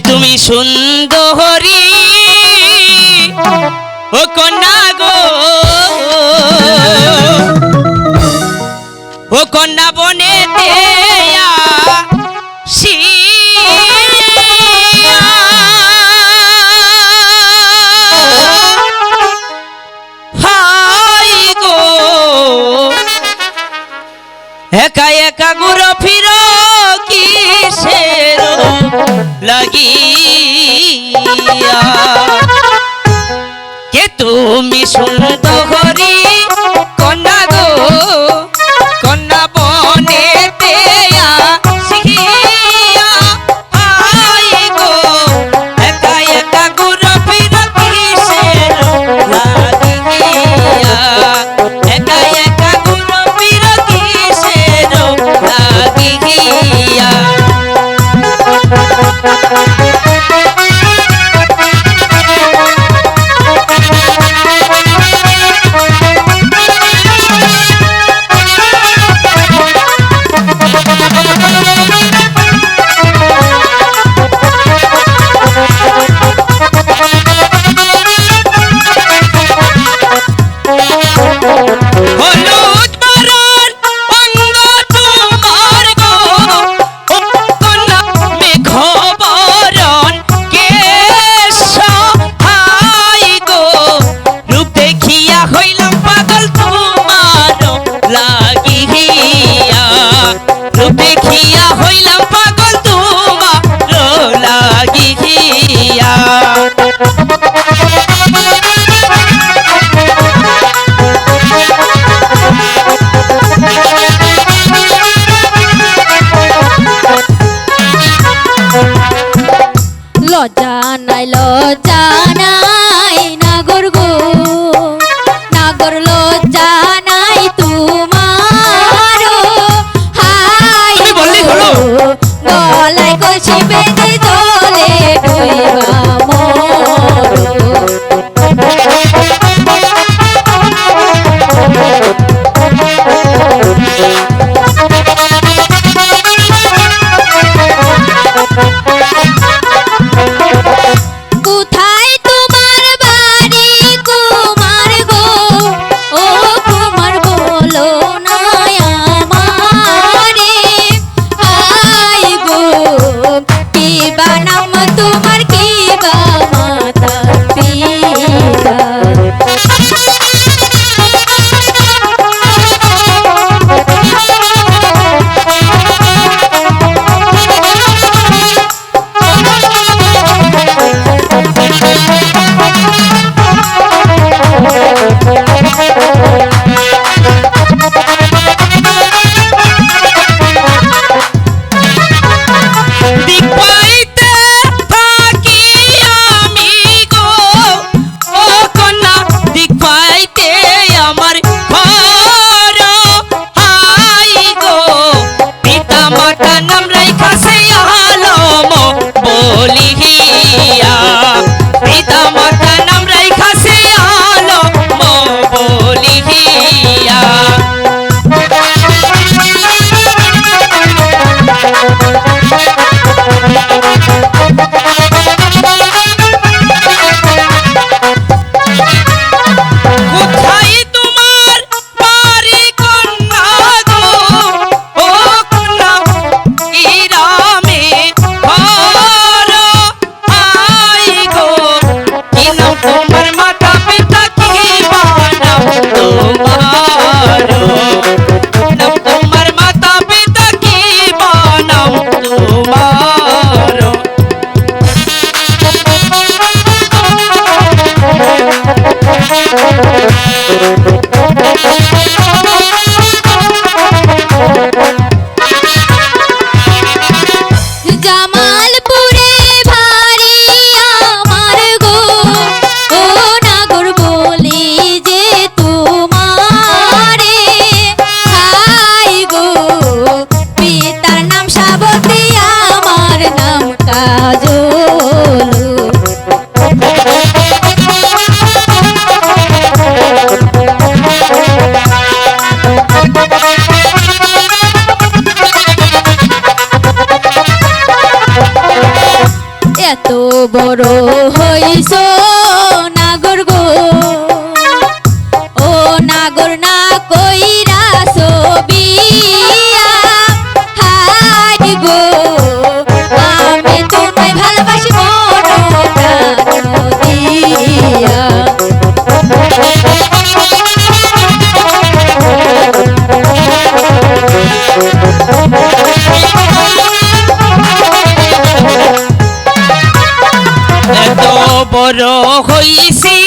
তুমি সুন্দরী ও কন্যা গো, ও কন্যা বনেতে একা একা ঘুরো ফিরো কিসের লাগিয়া, কে তুমি সুন্দরী কন্যা গো, কন্যা বনেতে আসিয়া আই গো, একা একা ঘুরো ফিরো কিসের লাগিয়া, একা একা ঘুরো ফিরো কিসের লাগিয়া। দেখিয়া হইলাম পাগল তোমার লাগিয়া, লজ্জা নাই লজ্জা নাই নাগর গো, নাগর লজ্জা নাই তোমার, হাই গো গলায় কলসি বেঁধে জলে ডুইবা কোথায় তোমার বাড়ি কুমার গো, ও কুমার বলো না আমারে, হাই গো কি বা নাম তোমার, কি বা মাতা পিতা। দিক পাইতে থাকি এত বড় হইছ নাগর গো, ও নাগর না কইরা বিয়া, হাই গো আমি তোমায় ভালোবাসি মন প্রাণ দিয়া। এত বড় হইছি